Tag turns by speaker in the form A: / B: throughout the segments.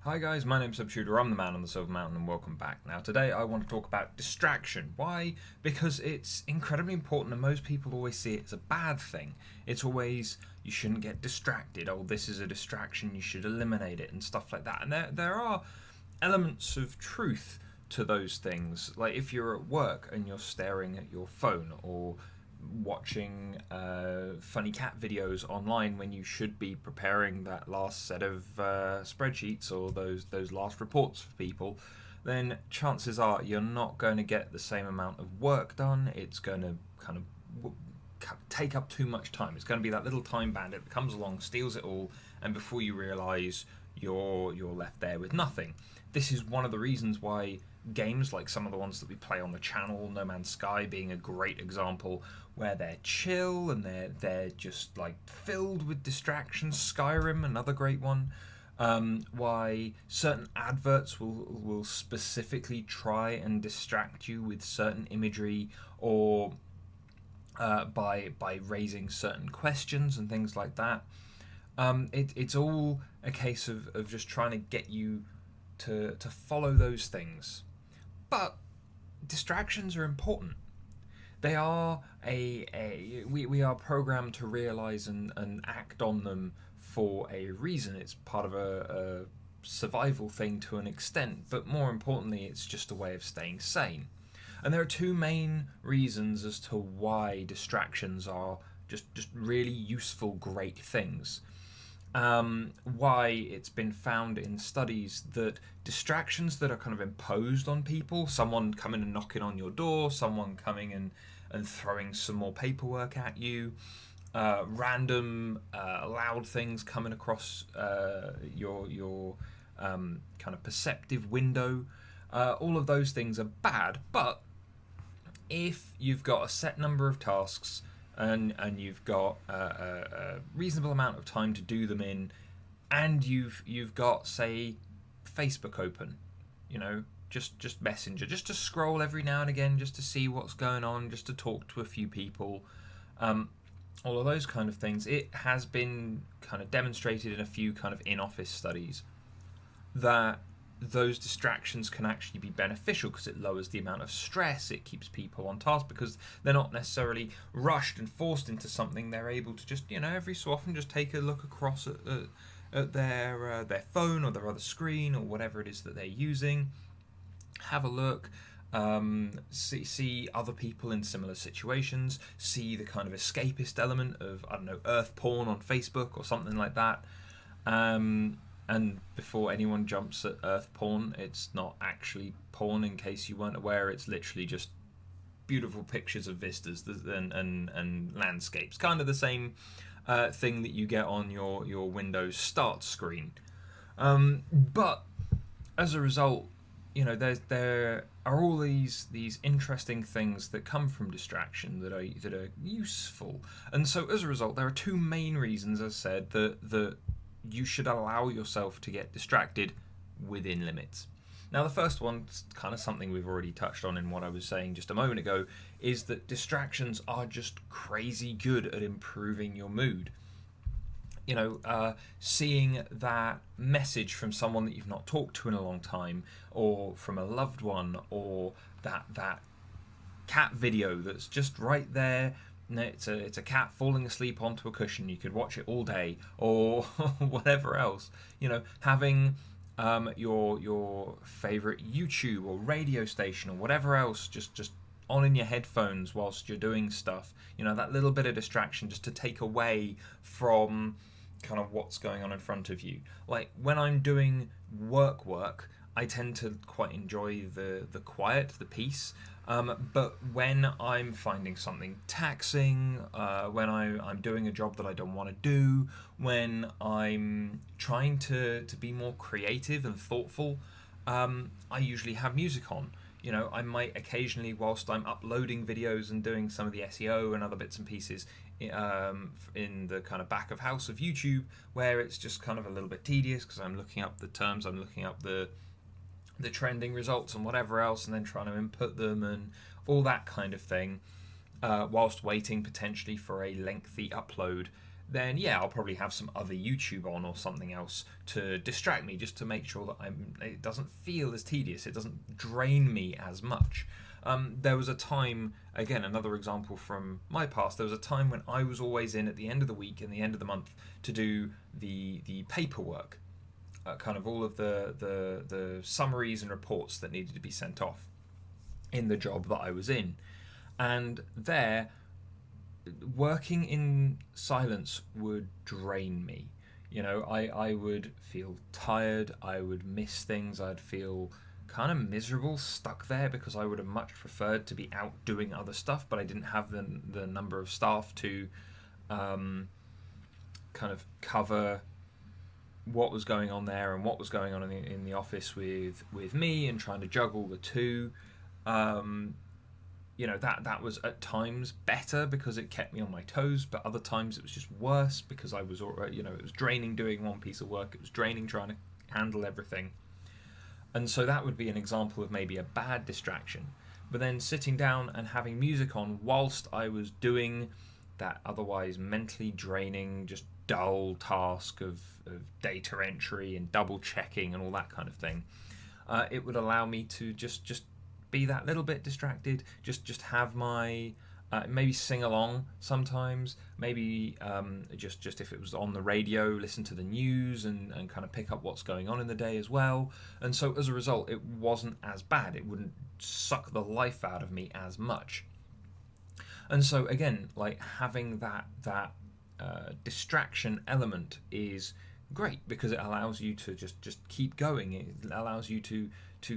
A: Hi guys, my name's Subshooter, I'm the man on the Silver Mountain and welcome back. Now today I want to talk about distraction. Why? Because it's incredibly important and most people always see it as a bad thing. It's always, you shouldn't get distracted, oh this is a distraction, you should eliminate it and stuff like that. And there are elements of truth to those things. Like if you're at work and you're staring at your phone or watching funny cat videos online when you should be preparing that last set of spreadsheets or those last reports for people, then chances are you're not going to get the same amount of work done. It's going to kind of take up too much time. It's going to be that little time bandit that comes along, steals it all, and before you realise, you're left there with nothing. This is one of the reasons why games like some of the ones that we play on the channel, No Man's Sky being a great example, where they're chill and they're just like filled with distractions. Skyrim, another great one. Why certain adverts will specifically try and distract you with certain imagery or by raising certain questions and things like that. It's all a case of just trying to get you to follow those things. But distractions are important. They are we are programmed to realize and act on them for a reason. It's part of a survival thing to an extent, but more importantly, it's just a way of staying sane. And there are two main reasons as to why distractions are just really useful, great things. Why it's been found in studies that distractions that are kind of imposed on people, someone coming and knocking on your door, someone coming and throwing some more paperwork at you, random loud things coming across your kind of perceptive window, all of those things are bad. But if you've got a set number of tasks and you've got a reasonable amount of time to do them in, and you've got, say, Facebook open, just Messenger, just to scroll every now and again, just to see what's going on, just to talk to a few people, all of those kind of things. It has been kind of demonstrated in a few kind of in-office studies that those distractions can actually be beneficial because it lowers the amount of stress. It keeps people on task because they're not necessarily rushed and forced into something. They're able to just, every so often just take a look across at their phone or their other screen or whatever it is that they're using. Have a look, see other people in similar situations, see the kind of escapist element of, I don't know, earth porn on Facebook or something like that. And before anyone jumps at earth porn, it's not actually porn, in case you weren't aware. It's literally just beautiful pictures of vistas and landscapes. Kind of the same thing that you get on your Windows start screen. But as a result, there are all these interesting things that come from distraction that are useful. And so as a result, there are two main reasons, as I said, that you should allow yourself to get distracted within limits. Now, the first one, kind of something we've already touched on in what I was saying just a moment ago, is that distractions are just crazy good at improving your mood. Seeing that message from someone that you've not talked to in a long time, or from a loved one, or that cat video that's just right there. It's a cat falling asleep onto a cushion. You could watch it all day, or whatever else. Having your favorite YouTube or radio station or whatever else just on in your headphones whilst you're doing stuff. That little bit of distraction just to take away from kind of what's going on in front of you. Like when I'm doing work, I tend to quite enjoy the quiet, the peace. But when I'm finding something taxing, when I'm doing a job that I don't want to do, when I'm trying to be more creative and thoughtful, I usually have music on. I might occasionally, whilst I'm uploading videos and doing some of the SEO and other bits and pieces in the kind of back of house of YouTube, where it's just kind of a little bit tedious because I'm looking up the terms, I'm looking up the trending results and whatever else, and then trying to input them and all that kind of thing, whilst waiting potentially for a lengthy upload. then yeah, I'll probably have some other YouTube on or something else to distract me, just to make sure that it doesn't feel as tedious, it doesn't drain me as much. There was a time, again, another example from my past, there was a time when I was always in at the end of the week and the end of the month to do the paperwork, kind of all of the summaries and reports that needed to be sent off in the job that I was in. And there, working in silence would drain me. You know, I would feel tired, I would miss things, I'd feel kind of miserable, stuck there, because I would have much preferred to be out doing other stuff, but I didn't have the number of staff to kind of cover what was going on there and what was going on in the office with me, and trying to juggle the two. You know, that was at times better because it kept me on my toes, but other times it was just worse because I was, you know, it was draining doing one piece of work, it was draining trying to handle everything. And so that would be an example of maybe a bad distraction. But then sitting down and having music on whilst I was doing that otherwise mentally draining, just dull task of data entry and double checking and all that kind of thing, it would allow me to just be that little bit distracted, just have my maybe sing along sometimes, maybe just if it was on the radio, listen to the news and kind of pick up what's going on in the day as well. And so as a result, it wasn't as bad, it wouldn't suck the life out of me as much. And so again, like, having that distraction element is great because it allows you to just keep going. It allows you to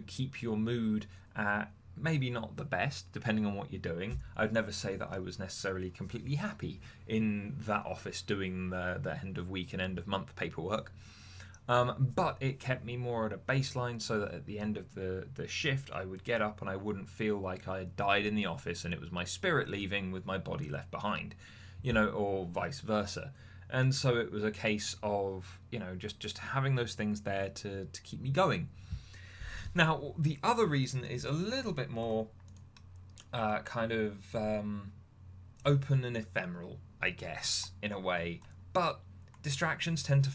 A: keep your mood at maybe not the best, depending on what you're doing. I'd never say that I was necessarily completely happy in that office doing the end of week and end of month paperwork. But it kept me more at a baseline, so that at the end of the shift I would get up and I wouldn't feel like I had died in the office and it was my spirit leaving with my body left behind, you know, or vice versa. And so it was a case of, you know, just having those things there to keep me going. Now, the other reason is a little bit more kind of open and ephemeral, I guess, in a way. But distractions tend to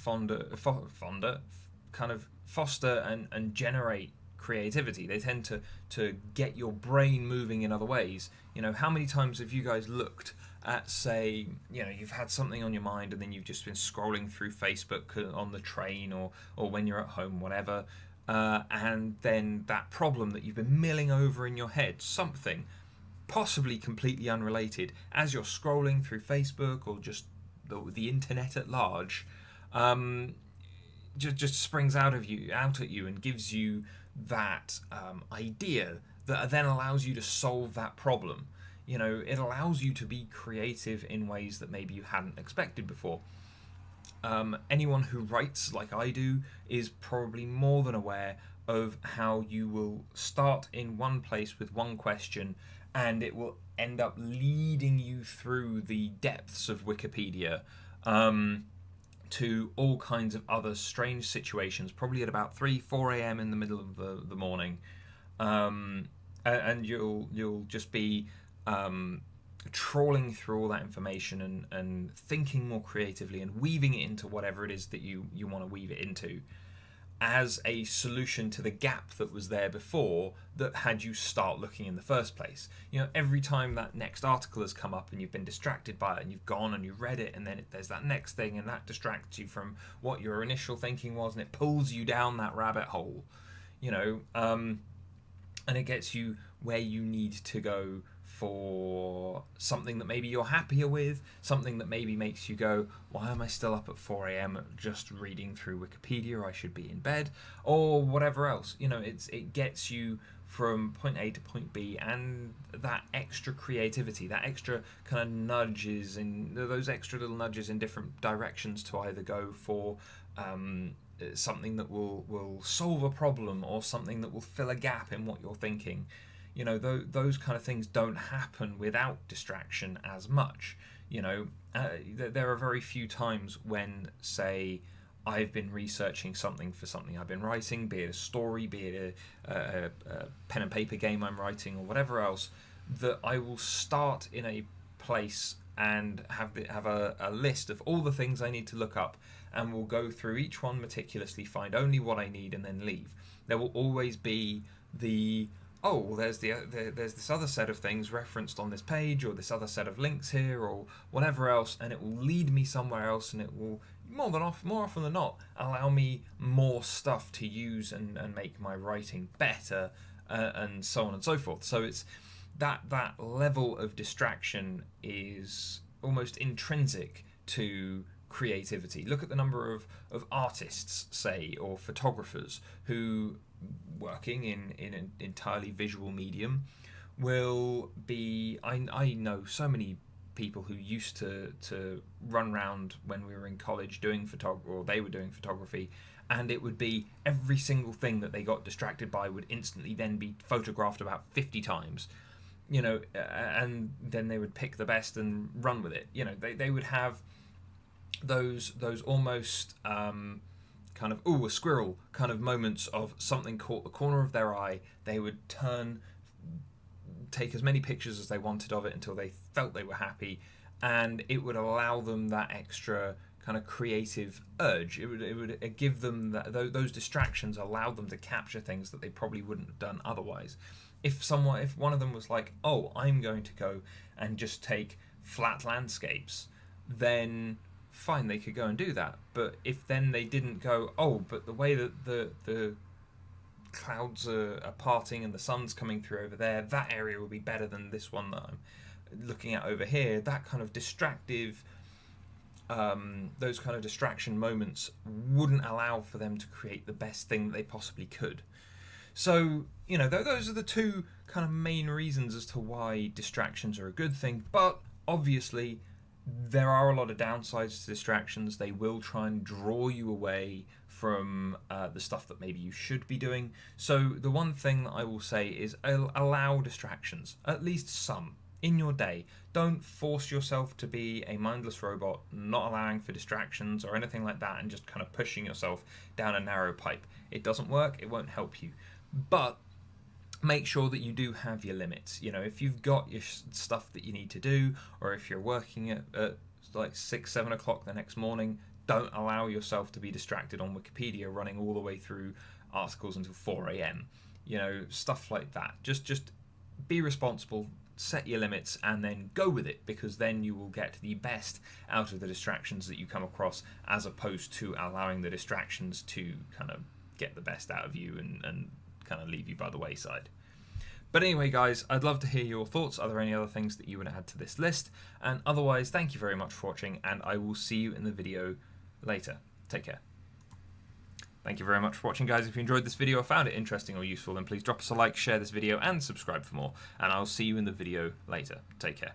A: kind of foster and generate creativity. They tend to get your brain moving in other ways. You know, how many times have you guys looked at, say, you know, you've had something on your mind and then you've just been scrolling through Facebook on the train or when you're at home, whatever, and then that problem that you've been milling over in your head, something possibly completely unrelated, as you're scrolling through Facebook or just the internet at large, just springs out at you and gives you that idea that then allows you to solve that problem. You know, it allows you to be creative in ways that maybe you hadn't expected before. Anyone who writes like I do is probably more than aware of how you will start in one place with one question and it will end up leading you through the depths of Wikipedia to all kinds of other strange situations, probably at about 4 a.m. in the middle of the morning. And you'll just be trawling through all that information and thinking more creatively and weaving it into whatever it is that you want to weave it into, as a solution to the gap that was there before that had you start looking in the first place. You know, every time that next article has come up and you've been distracted by it and you've gone and you've read it, and then there's that next thing and that distracts you from what your initial thinking was, and it pulls you down that rabbit hole, you know, and it gets you where you need to go for something that maybe you're happier with, something that maybe makes you go, why am I still up at 4 a.m. just reading through Wikipedia? I should be in bed, or whatever else. You know, it gets you from point A to point B, and that extra creativity, that extra kind of nudges, and those extra little nudges in different directions to either go for something that will solve a problem or something that will fill a gap in what you're thinking. You know, those kind of things don't happen without distraction as much. You know, there are very few times when, say, I've been researching something for something I've been writing, be it a story, be it a pen and paper game I'm writing, or whatever else, that I will start in a place and have a list of all the things I need to look up, and will go through each one meticulously, find only what I need, and then leave. There will always be the there's this other set of things referenced on this page, or this other set of links here, or whatever else, and it will lead me somewhere else, and it will more often than not allow me more stuff to use and make my writing better, and so on and so forth. So it's that level of distraction is almost intrinsic to creativity. Look at the number of artists, say, or photographers who, working in an entirely visual medium, will be... I know so many people who used to run around when we were in college doing photography, or they were doing photography, and it would be every single thing that they got distracted by would instantly then be photographed about 50 times. And then they would pick the best and run with it. They would have those almost kind of a squirrel kind of moments of something caught the corner of their eye. They would take as many pictures as they wanted of it until they felt they were happy, and it would allow them that extra kind of creative urge. It would give them those distractions, allowed them to capture things that they probably wouldn't have done otherwise. If one of them was like, oh, I'm going to go and just take flat landscapes, then fine, they could go and do that. But if then they didn't go, oh, but the way that the clouds are parting and the sun's coming through over there, that area will be better than this one that I'm looking at over here. That kind of distractive, those kind of distraction moments wouldn't allow for them to create the best thing that they possibly could. So, those are the two kind of main reasons as to why distractions are a good thing. But obviously, there are a lot of downsides to distractions. They will try and draw you away from the stuff that maybe you should be doing. So the one thing that I will say is allow distractions, at least some, in your day. Don't force yourself to be a mindless robot, not allowing for distractions or anything like that, and just kind of pushing yourself down a narrow pipe. It doesn't work. It won't help you. But make sure that you do have your limits. If you've got your stuff that you need to do, or if you're working at like 6-7 o'clock the next morning, don't allow yourself to be distracted on Wikipedia running all the way through articles until 4 a.m. Stuff like that. Just be responsible, set your limits, and then go with it, because then you will get the best out of the distractions that you come across, as opposed to allowing the distractions to kind of get the best out of you and kind of leave you by the wayside. But anyway, guys, I'd love to hear your thoughts. Are there any other things that you would add to this list? And otherwise, thank you very much for watching, and I will see you in the video later. Take care. Thank you very much for watching, guys. If you enjoyed this video or found it interesting or useful, then please drop us a like, share this video, and subscribe for more. And I'll see you in the video later. Take care.